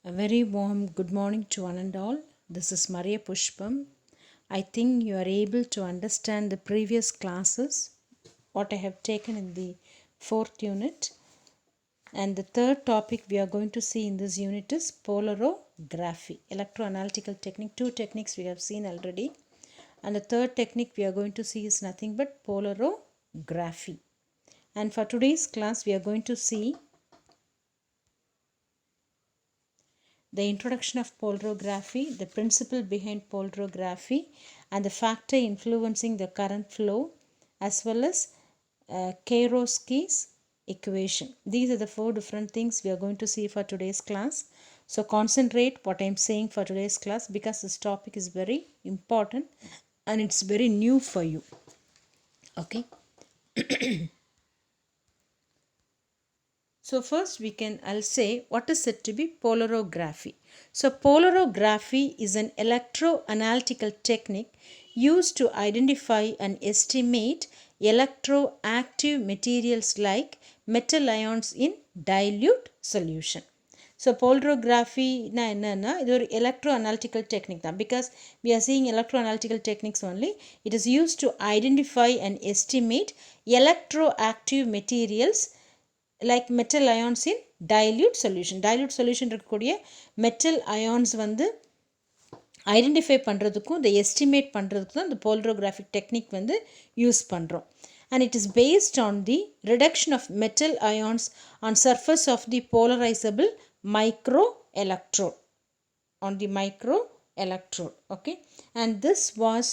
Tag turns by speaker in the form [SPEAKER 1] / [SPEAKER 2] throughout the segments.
[SPEAKER 1] A very warm good morning to one and all. This is Maria Pushpam. I think you are able to understand the previous classes, what I have taken in the fourth unit. And the third topic we are going to see in this unit is Polarography, electroanalytical technique. Two techniques we have seen already. And the third technique we are going to see is nothing but Polarography. And for today's class, we are going to see the introduction of polarography, the principle behind polarography, and the factor influencing the current flow, as well as Kairos-Key's equation. These are the four different things we are going to see for today's class. So concentrate what I am saying for today's class because this topic is very important and it's very new for you. Okay. So first I'll say what is said to be polarography. So polarography is an electroanalytical technique used to identify and estimate electroactive materials like metal ions in dilute solution. So polarography na enna இது ஒரு electroanalytical technique தான் because we are seeing electroanalytical techniques only. It is used to identify and estimate electroactive materials like metal ions in dilute solution. Dilute solution இருக்கக்கூடிய metal ions வந்து identify பண்ணுறதுக்கும் இந்த estimate பண்ணுறதுக்கும் தான் இந்த போலரோகிராஃபிக் டெக்னிக் வந்து use பண்ணுறோம். And it is based on the reduction of metal ions on surface of the polarizable microelectrode. On the microelectrode. Okay. And this was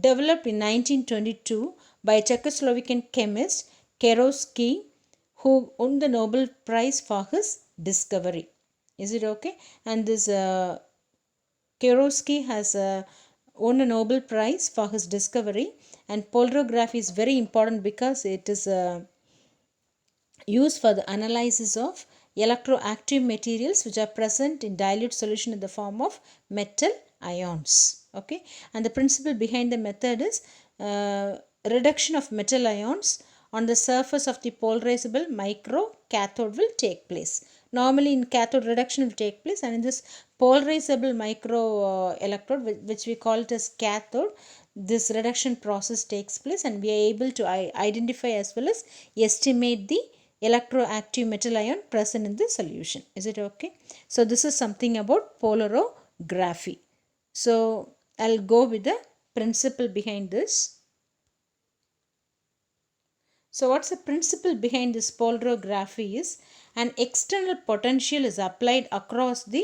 [SPEAKER 1] developed in 1922 by a Czechoslovakian chemist Kairos-Key, who won the Nobel Prize for his discovery. Is it okay? And this Kairos-Key has won a Nobel Prize for his discovery, and polarography is very important because it is used for the analysis of electroactive materials which are present in dilute solution in the form of metal ions. Okay, and the principle behind the method is reduction of metal ions on the surface of the polarizable microcathode will take place. Normally in cathode reduction will take place, and in this polarizable microelectrode which we call it as cathode, this reduction process takes place and we are able to identify as well as estimate the electroactive metal ion present in the solution. Is it okay? So this is something about polarography. So I'll go with the principle behind this. So what's the principle behind this polarography is an external potential is applied across the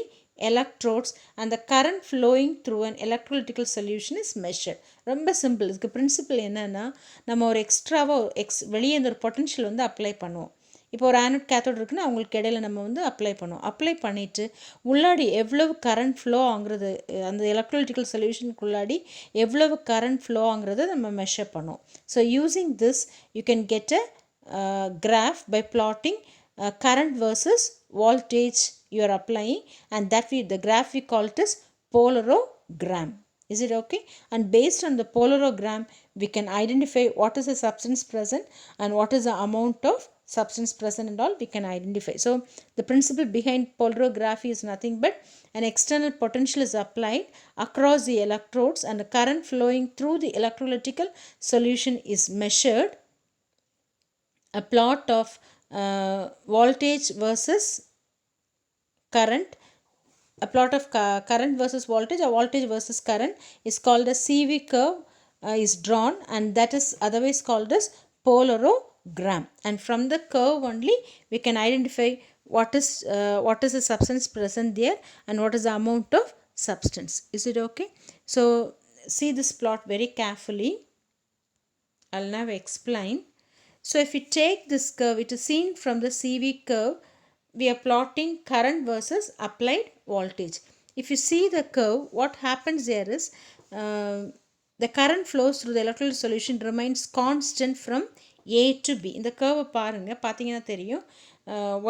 [SPEAKER 1] electrodes and the current flowing through an electrolytical solution is measured. ரொம்ப simple. இதுக்கு principal என்னன்னா, நம்ம ஒரு எக்ஸ்ட்ராவாக வெளியே இந்த ஒரு potential வந்து அப்ளை பண்ணுவோம். இப்போ ஒரு ஆனோட் கேத்தோட் இருக்குன்னா அவங்களுக்கு இடையில நம்ம வந்து அப்ளை பண்ணுவோம். அப்ளை பண்ணிவிட்டு உள்ளாடி எவ்வளவு கரண்ட் ஃப்ளோ ஆகுறது, அந்த எலக்ட்ரோலிட்டிக்கல் சொல்யூஷனுக்குள்ளாடி எவ்வளவு கரண்ட் ஃப்ளோ ஆகுறத நம்ம மெஷர் பண்ணுவோம். So using this you can get a graph by plotting current versus voltage you are applying, and that the graph we call it as polarogram. Is it okay? And based on the polarogram we can identify what is the substance present and what is the amount of substance present and all we can identify. So the principle behind polarography is nothing but an external potential is applied across the electrodes and the current flowing through the electrolytical solution is measured. A plot of voltage versus current, a plot of current versus voltage or voltage versus current is called a CV curve is drawn, and that is otherwise called as polarogram. And from the curve only we can identify what is the substance present there and what is the amount of substance. Is it okay? So see this plot very carefully. I'll now explain. So if we take this curve, it is seen from the CV curve. We are plotting current versus applied voltage. If you see the curve, what happens there is the current flows through the electrolytic solution remains constant from A to B. இந்த curve பாருங்க, பார்த்தீங்கன்னா தெரியும்.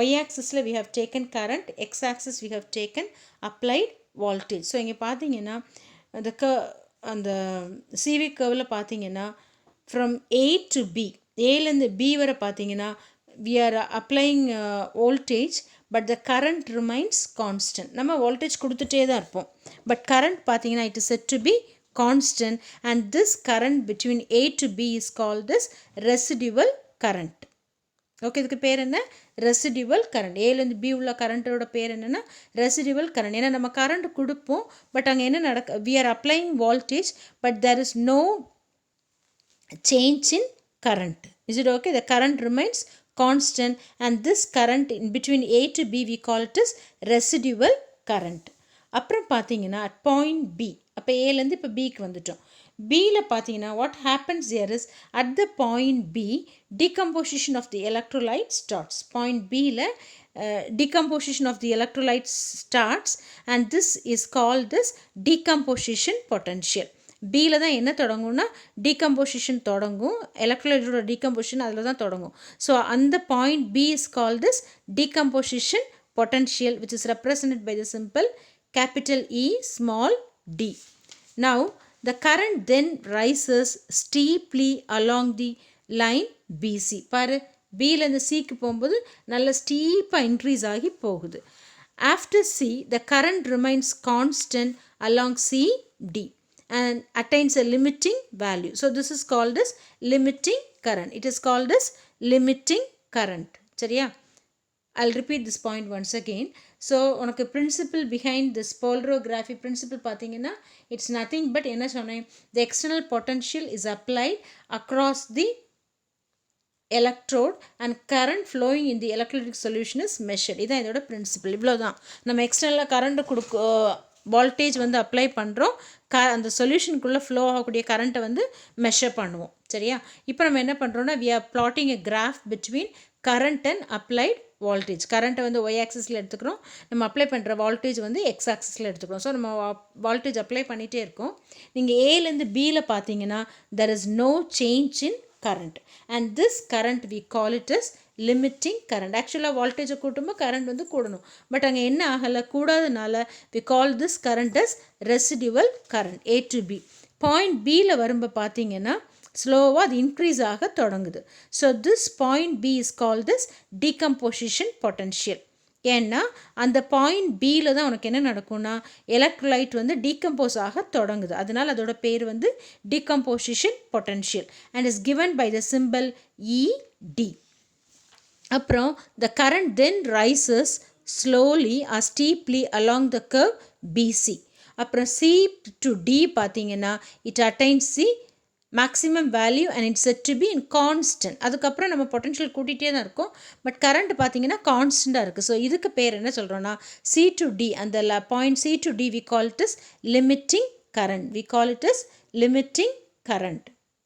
[SPEAKER 1] Y axis we have taken current, X axis we have taken applied voltage. So இங்கே பார்த்தீங்கன்னா அந்த CV curveல பார்த்தீங்கன்னா from A to B, ஏலேருந்து B வரை பார்த்தீங்கன்னா we are applying voltage but the current remains constant. நம்ம voltage கொடுத்துட்டே தான் இருப்போம், but current பார்த்தீங்கன்னா it is said to be constant, and this current between A to B is called this residual current. Okay, இதுக்கு பேர் என்ன? Residual current. ஏலேருந்து B உள்ள கரண்ட்டோட பேர் என்னென்னா ரெசிடிவல் கரண்ட். ஏன்னா நம்ம கரண்ட் கொடுப்போம், பட் அங்கே என்ன நடக்க, we are applying voltage but there is no change in current. Is it okay? The current remains constant, and this current in between A to B we call it as residual current. அப்புறம் பார்த்தீங்கன்னா at point B, அப்போ ஏலேருந்து இப்போ பிக்கு வந்துட்டோம். பியில் பார்த்தீங்கன்னா what happens here is at the point B decomposition of the electrolyte starts. Point Bயில் decomposition of the electrolyte starts, and this is called this decomposition potential. பியில் தான் என்ன தொடங்கும்னா டீகம்போசிஷன் தொடங்கும், எலக்ட்ரோலைட்டோட டீகம்போசிஷன் அதில் தான் தொடங்கும். ஸோ அந்த point B is called this decomposition potential which is represented by the symbol capital E small d. Now the current then rises steeply along the line BC. பாரு, பியிலேருந்து சிக்கு போகும்போது நல்ல ஸ்டீப்பாக இன்க்ரீஸ் ஆகி போகுது. After C the current remains constant along CD and attains a limiting value. So this is called as limiting current. It is called as limiting current. சரியா? I'll repeat this point once again. So உனக்கு principle behind this polarography principle பார்த்தீங்கன்னா it's nothing but என்ன சொன்னேன், the external potential is applied across the electrode and current flowing in the electrolytic solution is measured. இதான் இதோட principle. இவ்வளோதான். நம்ம எக்ஸ்டர்னலாக current voltage வந்து apply பண்ணுறோம், அந்த சொல்யூஷனுக்குள்ளே ஃப்ளோ ஆகக்கூடிய கரண்ட்டை வந்து மெஷர் பண்ணுவோம். சரியா? இப்போ நம்ம என்ன பண்ணுறோன்னா we are plotting a graph between current and applied voltage. கரண்ட்டை வந்து ஒய் ஆக்சிஸில் எடுத்துக்கிறோம், நம்ம அப்ளை பண்ணுற வோல்டேஜ் வந்து எக்ஸ் ஆக்சிஸில் எடுத்துக்கிறோம். ஸோ நம்ம வோல்டேஜ் அப்ளை பண்ணிகிட்டே இருக்கோம். நீங்கள் ஏலேருந்து பியில் பார்த்தீங்கன்னா there is no change in current, and this current we call it as limiting current. ஆக்சுவலாக வோல்டேஜை கூட்டும்போது கரண்ட் வந்து கூடணும், பட் அங்கே என்ன ஆகலை, கூடாதனால we call this current as residual current A to B. Point பியில் வரும்போது பார்த்தீங்கன்னா ஸ்லோவாக அது இன்க்ரீஸ் ஆக தொடங்குது. So this point B is called this decomposition potential. ஏன்னா அந்த பாயிண்ட் பியில் தான் உனக்கு என்ன நடக்கும்னா எலக்ட்ரோலைட் வந்து டீகம்போஸ் ஆக தொடங்குது, அதனால் அதோட பேர் வந்து decomposition potential and is given by the symbol ED. அப்புறம் the current then rises slowly or steeply along the curve BC. அப்புறம் C to D பார்த்தீங்கன்னா it attains the maximum value and it's said to be in constant. அதுக்கப்புறம் நம்ம potential கூட்டிகிட்டே தான் இருக்கும், but current பார்த்தீங்கன்னா கான்ஸ்டண்ட்டாக இருக்குது. ஸோ இதுக்கு பேர் என்ன சொல்கிறோன்னா C to D, அந்த point C to D we call it as limiting current. We call it as limiting current.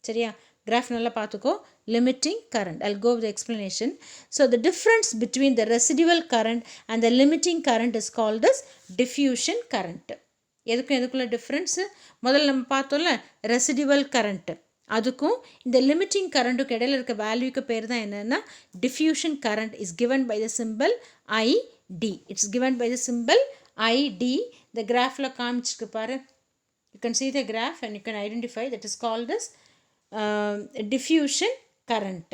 [SPEAKER 1] சரியா? கிராஃப் நல்லா பார்த்துக்கோ. limiting current. I'll go with the explanation. So the difference between the residual current and the limiting current is called as diffusion current. எதுக்கும் எதுக்குள்ள difference முதல்ல நம்ம பார்த்தோம்ல residual current, அதுக்கும் இந்த லிமிட்டிங் கரண்ட்டுக்கு இடையில இருக்க வேல்யூக்கு பேர் தான் என்னென்னா diffusion current is given by the simple ID. It's given by the simple ID. இந்த கிராஃபில் காமிச்சிருக்கு பாரு, you can see the graph and you can identify that is called as diffusion current.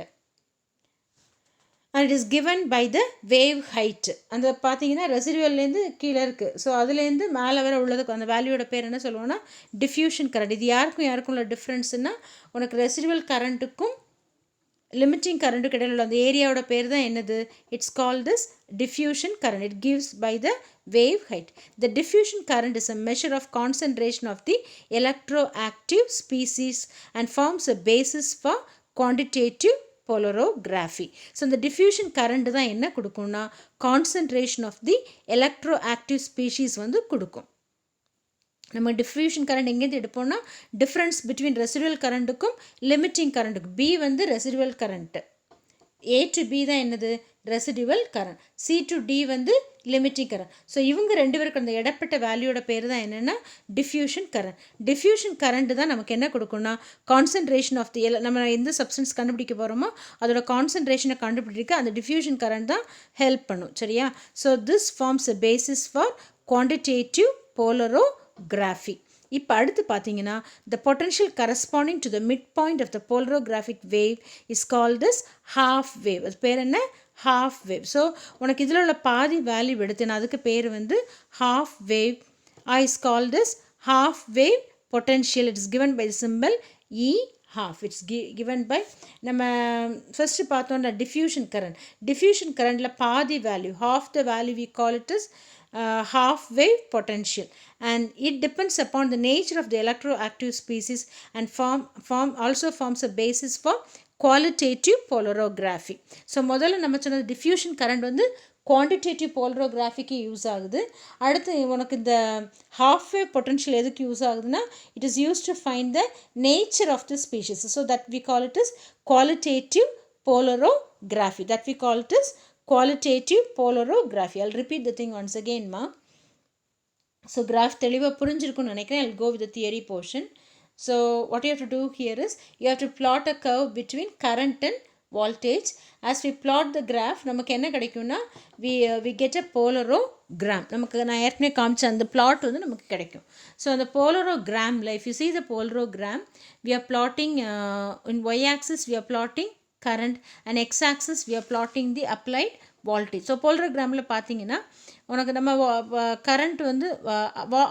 [SPEAKER 1] and it is given by the wave height. அந்த பார்த்தீங்கன்னா ரெசிடுவல்லேருந்து கீழே இருக்குது, so அதுலேருந்து மேலே வர உள்ளதுக்கு அந்த வேல்யூட பேர் என்ன சொல்லுவோன்னா டிஃப்யூஷன் கரண்ட். இது யாருக்கும் உள்ள டிஃப்ரென்ஸ்னா உனக்கு ரெசிடுவல் கரண்ட்டுக்கும் லிமிட்டிங் கரண்ட்டுக்கு இடையில உள்ள அந்த ஏரியாவோட பேர் தான் என்னது, it's called this diffusion current. It gives by the wave height. The diffusion current is a measure of concentration of the electroactive species and forms a basis for quantitative polarography. So the diffusion current தான் என்ன கொடுக்கும்னா concentration of the electroactive species வந்து கொடுக்கும். நம்ம diffusion current எங்கேருந்து எடுப்போம்னா difference between residual கரண்ட்டுக்கும் limiting கரண்ட்டுக்கும். B வந்து residual current, A to B தான் என்னது residual current, C to D வந்து லிமிட்டிங் கரண்ட். ஸோ இவங்க ரெண்டு பேருக்கு அந்த இடப்பட்ட வேல்யூட பேர் தான் என்னென்னா டிஃப்யூஷன் கரண்ட். டிஃப்யூஷன் கரண்ட் தான் நமக்கு என்ன கொடுக்கும்னா கான்சன்ட்ரேஷன் ஆஃப் தி நம்ம எந்த சப்ஸ்டன்ஸ் கண்டுபிடிக்க போகிறோமோ அதோட கான்சன்ட்ரேஷனை கண்டுபிடிக்க அந்த டிஃப்யூஷன் கரண்ட் தான் ஹெல்ப் பண்ணும். சரியா? So this forms a basis for quantitative polarography. இப்போ அடுத்து பார்த்தீங்கன்னா the potential corresponding to the midpoint of the polarographic wave is called as half wave. அது பேர் என்ன? half wave. ஸோ உனக்கு இதில் உள்ள பாதி வேல்யூ எடுத்தேன்னா அதுக்கு பேர் வந்து half wave is called as half wave potential. It is given by the symbol E half. It's given by நம்ம first பார்த்தோம்னா diffusion current. diffusion currentல பாதி value half the value we call it as half wave potential, and it depends upon the nature of the electroactive species and also forms a basis for qualitative polarography. So முதல்ல நம்ம சொன்னது diffusion current வந்து quantitative போலரோகிராஃபிக்கு use ஆகுது. அடுத்து உனக்கு இந்த half wave potential எதுக்கு யூஸ் ஆகுதுன்னா it is use to find the nature of the species. So that we call it is qualitative polarography. That we call it as qualitative polarography. I'll repeat the thing once again, ma. So graph தெளிவாக புரிஞ்சிருக்குன்னு நினைக்கிறேன். I'll go with the theory portion. So what you have to do here is you have to plot a curve between current and voltage. As we plot the graph நமக்கு என்ன கிடைக்கும்னா we get a polorogram. நமக்கு நான் ஏற்கனவே காமிச்ச அந்த plot வந்து நமக்கு கிடைக்கும். So அந்த polorogramல if you see the polorogram we are plotting in y axis we are plotting current and x axis we are plotting the applied voltage. So போலரோகிராமில் பார்த்தீங்கன்னா உனக்கு நம்ம கரண்ட் வந்து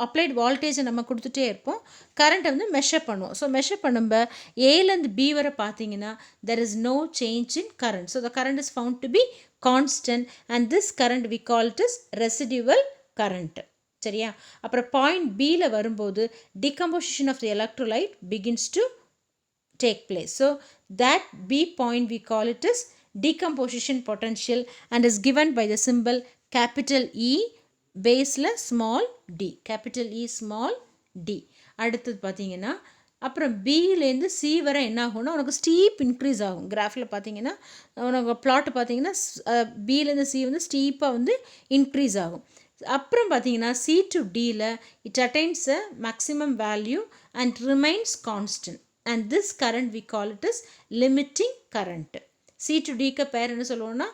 [SPEAKER 1] அப்ளைட் வால்டேஜை நம்ம கொடுத்துட்டே இருப்போம், கரண்ட்டை வந்து மெஷர் பண்ணுவோம். ஸோ மெஷர் பண்ணும்போது ஏலேருந்து பி வரை பார்த்தீங்கன்னா there is no change in current. So the current is found to be constant and this current we call it is residual current. சரியா? அப்புறம் பாயிண்ட் பியில் வரும்போது decomposition of the electrolyte begins to take place. So that B point we call it as decomposition potential and is given by the symbol capital E baseல small d, capital E small d. அடுத்தது பார்த்தீங்கன்னா அப்புறம் பியிலேருந்து C வரை என்ன ஆகும்னா உனக்கு steep increase ஆகும். கிராஃபில் பார்த்தீங்கன்னா உனக்கு பிளாட் பார்த்தீங்கன்னா பியிலேருந்து சி வந்து ஸ்டீப்பாக வந்து இன்க்ரீஸ் ஆகும். அப்புறம் பார்த்தீங்கன்னா சி டு டியில் it attains a maximum value and remains constant. And this current we call it as limiting current. C to D க்கு பேர் என்ன சொல்லுவோம்னா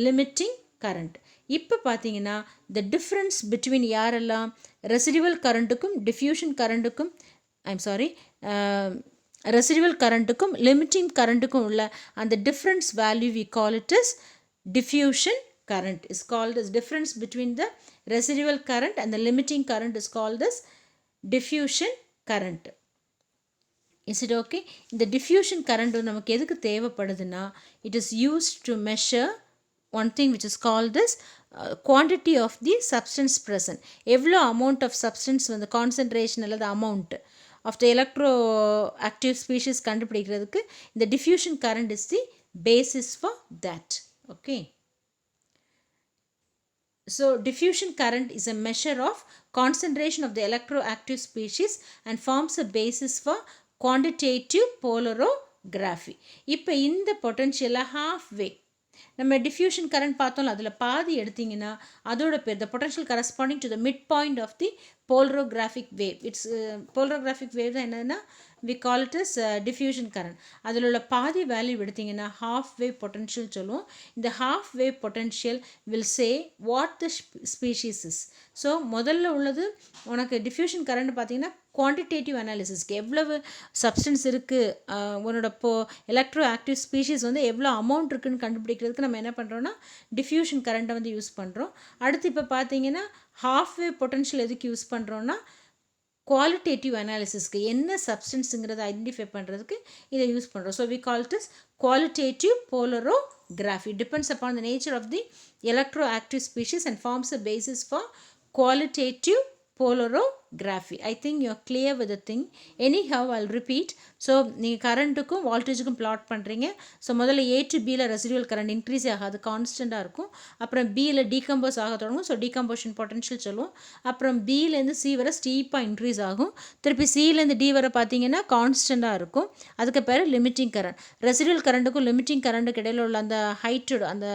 [SPEAKER 1] limiting current. இப்போ பார்த்தீங்கன்னா the difference between யாரெல்லாம் residual currentக்கும் diffusion currentக்கும் residual currentக்கும் limiting currentக்கும் உள்ள அந்த difference value we call it as diffusion current is called as difference between the residual current and the limiting current is called as diffusion current. Is it okay? இந்த diffusion current நமக்கு எதுக்கு தேவைப்படுதுன்னா it is used to measure one thing which is called as quantity of the substance present. எவ்வளோ amount of substance வந்து concentration அல்லது amount of the electroactive species கண்டுபிடிக்கிறதுக்கு இந்த diffusion current is the basis for that. Okay. So diffusion current is a measure of concentration of the electroactive species and forms a basis for quantitative polarography. இப்போ இந்த பொட்டன்ஷியலாக half way நம்ம diffusion current பார்த்தோம்ல அதில் பாதி எடுத்திங்கன்னா அதோட பேர் the potential corresponding to the mid point of the polarographic wave. It's polarographic wave தான் என்னென்னா we call it is diffusion current. அதில் உள்ள பாதி வேல்யூ எடுத்திங்கன்னா ஹாஃப் வேவ் பொட்டன்ஷியல் சொல்லுவோம். இந்த half wave potential will say what the species is. So முதல்ல உள்ளது உனக்கு டிஃப்யூஷன் கரண்ட் பார்த்தீங்கன்னா குவான்டிடேட்டிவ் அனாலிசிஸ்க்கு எவ்வளவு சப்ஸ்டன்ஸ் இருக்குது உன்னோட எலக்ட்ரோ ஆக்டிவ் ஸ்பீஷீஸ் வந்து எவ்வளோ அமௌண்ட் இருக்குதுன்னு கண்டுபிடிக்கிறதுக்கு நம்ம என்ன பண்ணுறோன்னா டிஃப்யூஷன் கரண்ட்டை வந்து யூஸ் பண்ணுறோம். அடுத்து இப்போ பார்த்தீங்கன்னா ஹாஃப் வேவ் பொட்டன்ஷியல் எதுக்கு யூஸ் பண்ணுறோன்னா குவாலிட்டேட்டிவ் அனாலிசிஸ்க்கு என்ன சப்ஸ்டன்ஸுங்கிறத ஐடென்டிஃபை பண்ணுறதுக்கு இதை யூஸ் பண்ணுறோம். So we call it is qualitative polarography. Depends upon the nature of the electroactive species and forms a basis for qualitative polarography. I think you are clear with the thing. Anyhow, I'll repeat. So நீங்கள் கரண்ட்டுக்கும் வால்டேஜுக்கும் plot பண்ணுறீங்க. So முதல்ல A to பியில் residual current increase ஆகாது, கான்ஸ்டண்ட்டாக இருக்கும். அப்புறம் பியில் decompose ஆக தொடங்கும். ஸோ டீகம்போஷன் பொட்டன்ஷியல் சொல்லுவோம். அப்புறம் பியிலேருந்து சி வரை ஸ்டீப்பாக இன்க்ரீஸ் ஆகும். திருப்பி சியிலேருந்து டி வரை பார்த்தீங்கன்னா கான்ஸ்டண்ட்டாக இருக்கும். அதுக்கு பேர் லிமிட்டிங் கரண்ட். ரெசிடுவல் கரண்ட்டுக்கும் லிமிட்டிங் கரண்ட்டுக்கு இடையில உள்ள அந்த ஹைட்டோட அந்த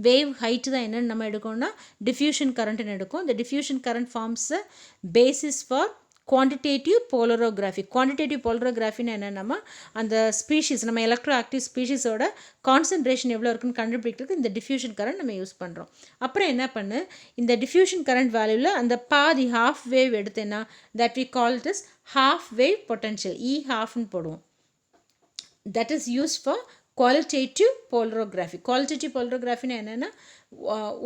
[SPEAKER 1] வேவ் ஹைட்டு தான் என்னென்னு நம்ம எடுக்கணும்னா டிஃப்யூஷன் கரண்ட்டுன்னு எடுக்கும். இந்த diffusion current forms basis for quantitative போலரோகிராஃபின்னு என்னென்னா அந்த ஸ்பீஷீஸ் நம்ம எலக்ட்ரோ ஆக்டிவ் ஸ்பீஷீஸோட கான்சன்ட்ரேஷன் எவ்வளோ இருக்குன்னு கண்டுபிடிக்கிறதுக்கு இந்த டிஃப்யூஷன் கரண்ட் நம்ம யூஸ் பண்ணுறோம். அப்புறம் என்ன பண்ணு, இந்த டிஃப்யூஷன் கரண்ட் வேல்யூவில் அந்த பாதி ஹாஃப் வேவ் எடுத்தேன்னா that we call this half wave potential, halfன்னு போடுவோம். that is used for qualitative polarography. qualitative polarography என்னென்னா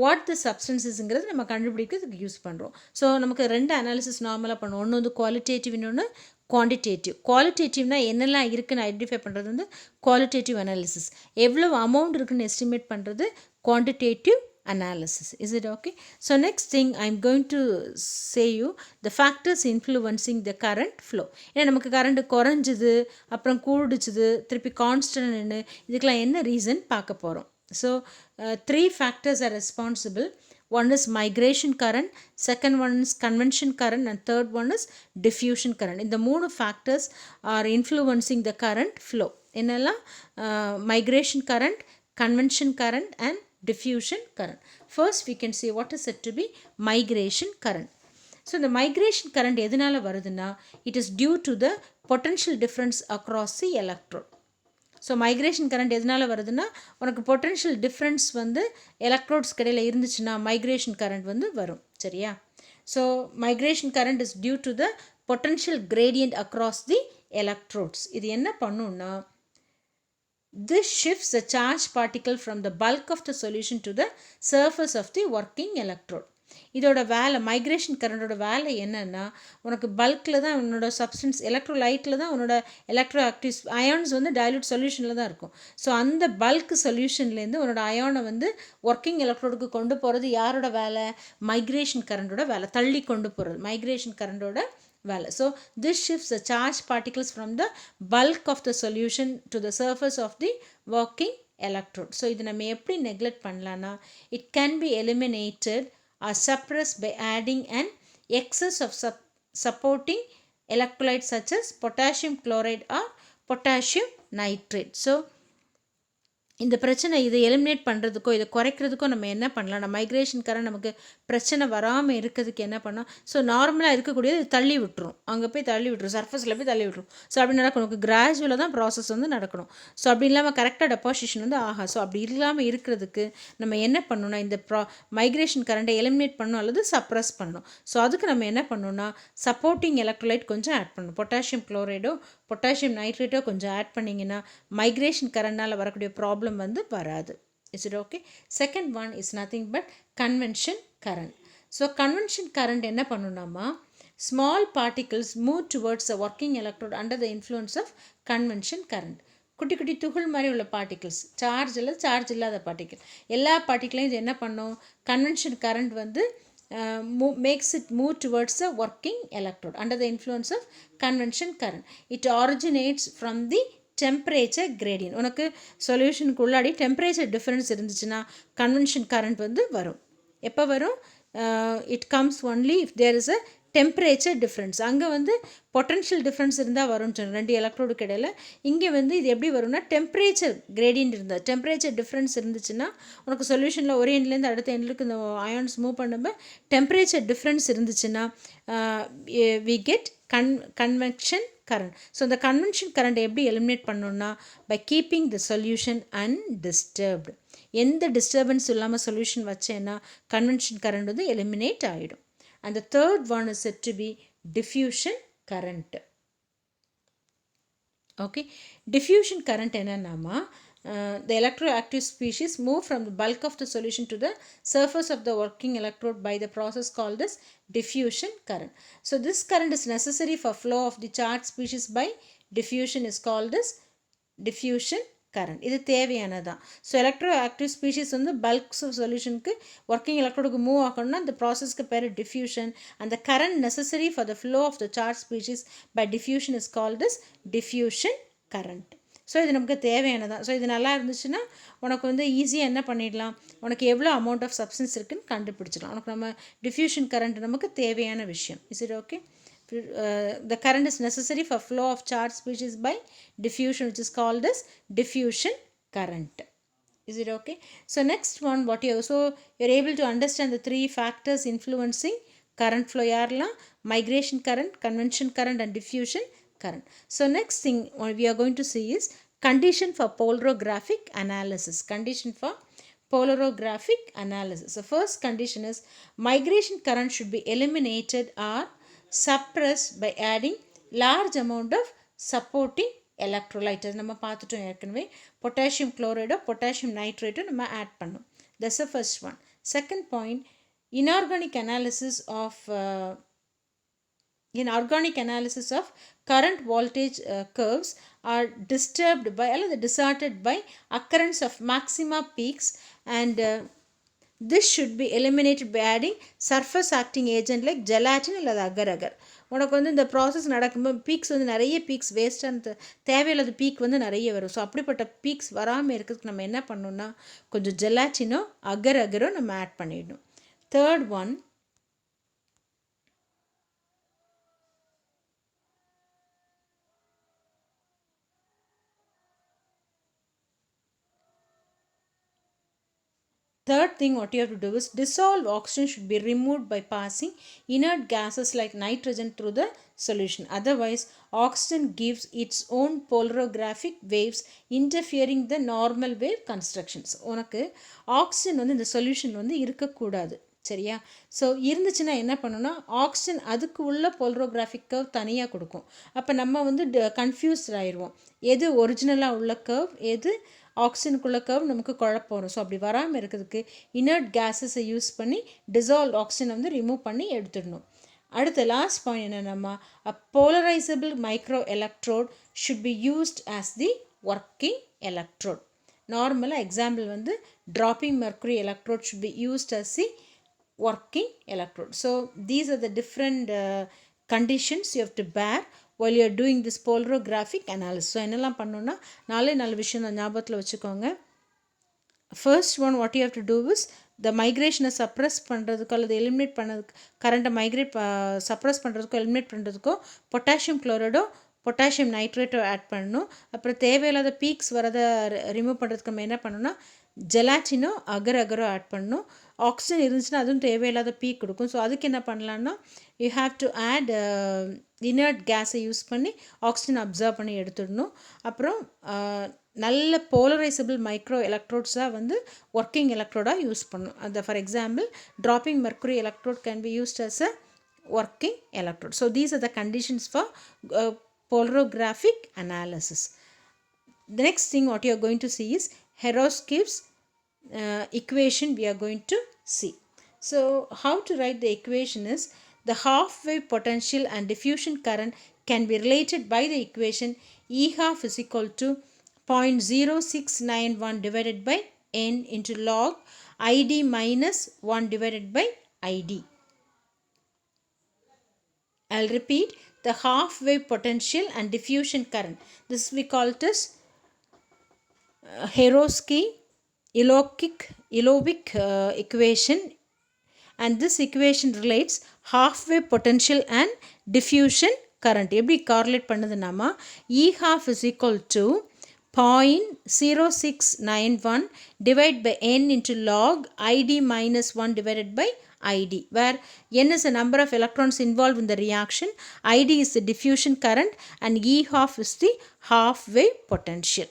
[SPEAKER 1] வாட் த சப்ஸ்டன்ஸஸ்ங்கிறது நம்ம கண்டுபிடிக்கிறதுக்கு யூஸ் பண்ணுறோம். ஸோ நமக்கு ரெண்டு அனாலிசிஸ் நார்மலாக பண்ணுவோம். ஒன்று வந்து குவாலிட்டேட்டிவ், இன்னொன்று குவான்டிடேட்டிவ். குவாலிட்டேட்டிவ்னா என்னெல்லாம் இருக்குன்னு ஐடென்டிஃபை பண்ணுறது வந்து குவாலிட்டேட்டிவ் அனாலிசிஸ். எவ்வளோ அமௌண்ட் இருக்குன்னு எஸ்டிமேட் பண்ணுறது quantitative analysis. Is it okay? So next thing I'm going to say you the factors influencing the current flow. ஏன்னா நமக்கு கரண்ட் குறைஞ்சிது, அப்புறம் கூடிச்சுது, திருப்பி கான்ஸ்டன்ட், இதுக்கெல்லாம் என்ன ரீசன் பார்க்க போகிறோம். So 3 factors are responsible. One is migration current, second one is convection current, and third one is diffusion current. இந்த 3 factors are influencing the current flow. என்னெல்லாம் migration current, convection current and diffusion current. First we can see what is said to be migration current. So the migration current எதனால வருதுன்னா it is due to the potential difference across the electrode. So migration current எதனால வருதுன்னா உனக்கு potential difference வந்து electrodes கடையில் இருந்துச்சுன்னா migration current வந்து வரும். சரியா? So migration current is due to the potential gradient across the electrodes. இது என்ன பண்ணுன்னா this shifts the charged particle from the bulk of the solution to the surface of the working electrode. இதோட வேலை, migration கரண்டோட வேலை என்னென்னா உனக்கு பல்கில் தான் உன்னோட சப்ஸ்டன்ஸ் எலக்ட்ரோலைட்டில் தான் உன்னோட எலக்ட்ரோ ஆக்டிவ் அயான்ஸ் வந்து டைல்யூட் சொல்யூஷனில் தான் இருக்கும். ஸோ அந்த பல்க் சொல்யூஷன்லேருந்து உன்னோட அயானை வந்து ஒர்க்கிங் எலக்ட்ரோடுக்கு கொண்டு போகிறது யாரோட வேலை? மைக்ரேஷன் கரண்டோட வேலை. தள்ளி கொண்டு போகிறது மைக்ரேஷன் கரண்டோட வேலை. So this shifts the charged particles from the bulk of the solution to the surface of the working electrode. So இது நம்ம எப்படி நெக்லெக்ட் பண்ணலான்னா it can be eliminated or suppressed by adding an excess of supporting electrolytes such as potassium chloride or potassium nitrate. So இந்த பிரச்சனை இதை eliminate பண்ணுறதுக்கோ இதை குறைக்கிறதுக்கோ நம்ம என்ன பண்ணலாம்? நம்ம மைக்ரேஷன் கரண்ட் நமக்கு பிரச்சனை வராமல் இருக்கிறதுக்கு என்ன பண்ணால், ஸோ நார்மலாக இருக்கக்கூடியது தள்ளி விட்டுரும், அங்கே போய் தள்ளி விட்டுரும், சர்ஃபஸில் போய் தள்ளி விட்டுரும். ஸோ அப்படி நடக்கும், நமக்கு கிராஜுவலாக தான் ப்ராசஸ் வந்து நடக்கணும். ஸோ அப்படி இல்லாமல் கரெக்டாக டெபாசிஷன் வந்து ஸோ அப்படி இல்லாமல் இருக்கிறதுக்கு நம்ம என்ன பண்ணணும்னா இந்த மைக்ரேஷன் கரண்ட்டை எலிமினேட் பண்ணணும் அல்லது சப்ரஸ் பண்ணணும். ஸோ அதுக்கு நம்ம என்ன பண்ணணும்னா சப்போர்ட்டிங் எலக்ட்ரோலைட் கொஞ்சம் ஆட் பண்ணணும். பொட்டாசியம் குளோரைடோ பொட்டாசியம் நைட்ரேட்டோ கொஞ்சம் ஆட் பண்ணிங்கன்னா மைக்ரேஷன் கரண்ட்னால் வரக்கூடிய ப்ராப்ளம் வந்து வராது. Is it okay? Second one is nothing but convection current. So convection current என்ன பண்ணுனாமா small particles move towards the working electrode under the influence of convection current. குட்டி குட்டி துகள் மாதிரி உள்ள பார்ட்டிகிள்ஸ், சார்ஜ் இல்லை சார்ஜ் இல்லாத பார்ட்டிகிள், எல்லா பார்ட்டிகிளையும் இது என்ன பண்ணும்? கன்வென்ஷன் கரண்ட் வந்து makes it move towards the working electrode under the influence of convection current. It originates from the temperature gradient. உனக்கு சொல்யூஷனுக்கு உள்ளாடி டெம்பரேச்சர் டிஃப்ரென்ஸ் இருந்துச்சுன்னா கன்வென்ஷன் கரண்ட் வந்து வரும். எப்போ வரும்? It comes only if there is a temperature difference. அங்கே வந்து பொட்டன்ஷியல் டிஃப்ரென்ஸ் இருந்தால் வரும்னு சொன்னேன் ரெண்டு எலக்ட்ரோடுக்கு இடையில். இங்கே வந்து இது எப்படி வரும்னா டெம்பரேச்சர் கிரேடியன்ட் இருந்தால், டெம்பரேச்சர் டிஃப்ரென்ஸ் இருந்துச்சுன்னா உனக்கு சொல்யூஷனில் ஒரு எண்ட்லேருந்து அடுத்த எண்ட்லுக்கு இந்த அயான்ஸ் மூவ் பண்ணும்போது டெம்பரேச்சர் டிஃப்ரென்ஸ் இருந்துச்சுன்னா we get convection current. So the convection current எப்படி eliminate பண்ணணும்னா by keeping the solution undisturbed. எந்த டிஸ்டர்பன்ஸ் இல்லாமல் சொல்யூஷன் வச்சேன்னா convection current வந்து eliminate ஆகிடும். And the third one is said to be diffusion current. Okay, diffusion current என்னன்னாமா the electroactive species move from the bulk of the solution to the surface of the working electrode by the process called as diffusion current. So this current is necessary for flow of the charged species by diffusion is called as diffusion current. இது தேவையானதான். So electroactive species வந்து bulk சொல்யூஷனுக்கு working எலக்ட்ரோடுக்கு move ஆகணும்னா அந்த ப்ராசஸ்க்கு பேர் diffusion. அந்த current necessary for the flow of the charge species by diffusion is called as diffusion current. So இது நமக்கு தேவையானதான். ஸோ இது நல்லா இருந்துச்சுன்னா உனக்கு வந்து ஈஸியாக என்ன பண்ணிடலாம், உனக்கு எவ்வளோ அமௌண்ட் ஆஃப் சப்ஸ்டன்ஸ் இருக்குன்னு கண்டுபிடிச்சிடலாம். உனக்கு நம்ம டிஃப்யூஷன் கரண்ட் நமக்கு தேவையான விஷயம். Is it okay? The current is necessary for flow of charged species by diffusion, which is called as diffusion current. Is it okay? So next one, what you are able to understand the three factors influencing current flow yarla, migration current, convection current and diffusion current. So next thing what we are going to see is condition for polarographic analysis. Condition for polarographic analysis. The first condition is migration current should be eliminated or suppressed by adding large amount of supporting electrolyte. நம்ம பார்த்துட்டோம் ஏற்கனவே potassium chloride potassium nitrate நம்ம add பண்ணோம். That's the first one. Second point, inorganic analysis of in organic analysis of current voltage curves are disturbed by or distorted by occurrence of maxima peaks, and this should be eliminated by adding surface acting agent like gelatin அல்லது agar agar. உனக்கு வந்து இந்த process நடக்கும்போது peaks வந்து நிறைய peaks வேஸ்டான தேவையில்லாத peak வந்து நிறைய வரும். ஸோ அப்படிப்பட்ட பீக்ஸ் வராமல் இருக்கிறதுக்கு நம்ம என்ன பண்ணணும்னா கொஞ்சம் ஜெலாட்டினோ அகர் அகரோ நம்ம ஆட் பண்ணிடணும். Third one, third thing what you have to do is dissolved oxygen should be removed by passing inert gases like nitrogen through the solution. Otherwise, oxygen gives its own polarographic waves interfering the normal wave constructions. உனக்கு oxygen வந்து இந்த solution வந்து இருக்கக்கூடாது, சரியா? So இருந்துச்சுன்னா என்ன பண்ணணும்னா oxygen அதுக்கு உள்ள போலரோகிராஃபிக் கர்வ் தனியாக கொடுக்கும். அப்போ நம்ம வந்து கன்ஃபியூஸ்ட் ஆயிடுவோம், எது ஒரிஜினலாக உள்ள கர்வ் எது ஆக்சிஜனுக்குள்ள கர்வ் நமக்கு குழப்பம் வரும். ஸோ அப்படி வராமல் இருக்கிறதுக்கு இனர்ட் கேஸஸை யூஸ் பண்ணி டிசால்வ் ஆக்சிஜனை வந்து ரிமூவ் பண்ணி எடுத்துடணும். அடுத்த லாஸ்ட் பாயிண்ட் என்னென்னா a polarizable micro electrode should be used as the working electrode. நார்மலாக எக்ஸாம்பிள் வந்து dropping mercury electrode should be used as the working electrode. So these are the different conditions you have to bear while you are doing this polarographic analysis. So என்னெல்லாம் பண்ணணும்னா நாலு விஷயம் நான் ஞாபகத்தில் வச்சுக்கோங்க. First one what you have to do is the migration suppress பண்ணுறதுக்கோ அல்லது eliminate பண்ணதுக்கு கரண்ட்டை சப்ரஸ் பண்ணுறதுக்கோ எலிமினேட் பண்ணுறதுக்கோ பொட்டாசியம் குளோரைடோ பொட்டாசியம் நைட்ரேட்டோ ஆட் பண்ணணும். அப்புறம் தேவையில்லாத பீக்ஸ் வரதை ரிமூவ் பண்ணுறதுக்கு நம்ம என்ன பண்ணணும்னா ஜெலாட்டினோ அகர் அகரோ ஆட் பண்ணணும். ஆக்சிஜன் இருந்துச்சுன்னா அதுவும் தேவையில்லாத பீக் கொடுக்கும். ஸோ அதுக்கு என்ன பண்ணலான்னா you have to add inert கேஸை யூஸ் பண்ணி ஆக்சிஜன் அப்சர்வ் பண்ணி எடுத்துடணும். அப்புறம் நல்ல போலரைசபிள் மைக்ரோ எலக்ட்ரோட்ஸாக வந்து ஒர்க்கிங் எலக்ட்ரோடாக யூஸ் பண்ணணும். அந்த for example dropping mercury electrode can be used as a working electrode. So these are the conditions for polarographic analysis. The next thing what you are going to see is Herosky's equation we are going to see. So how to write the equation is the half wave potential and diffusion current can be related by the equation E half is equal to 0.0691 divided by n into log id minus 1 divided by id. I'll repeat, the half wave potential and diffusion current, this we call it as Herosky-Ilovic equation, and this equation relates half wave potential and diffusion current. எப்படி correlate பண்ணுதுனாமா E half is equal to 0.0691 divided by n into log id minus 1 divided by id, where n is the number of electrons involved in the reaction, id is the diffusion current, and E half is the half wave potential.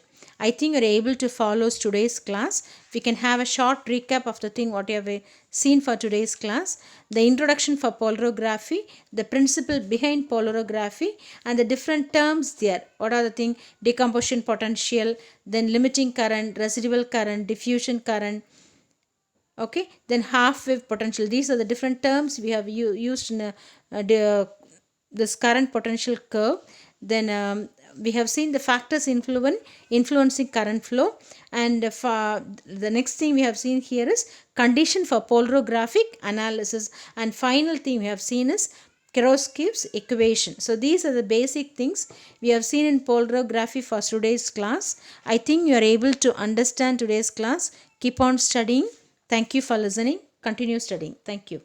[SPEAKER 1] I think you are able to follow today's class. We can have a short recap of the thing what you have seen for today's class. The introduction for polarography, the principle behind polarography, and the different terms there. What are the thing? Decomposition potential, then limiting current, residual current, diffusion current. Okay, then half wave potential. These are the different terms we have used in this current potential curve. Then we have seen the factors influencing current flow, and the next thing we have seen here is condition for polarographic analysis, and final thing we have seen is Herosky's equation. So these are the basic things we have seen in polarography for today's class. I think you are able to understand today's class. Keep on studying. Thank you for listening. Continue studying. Thank you.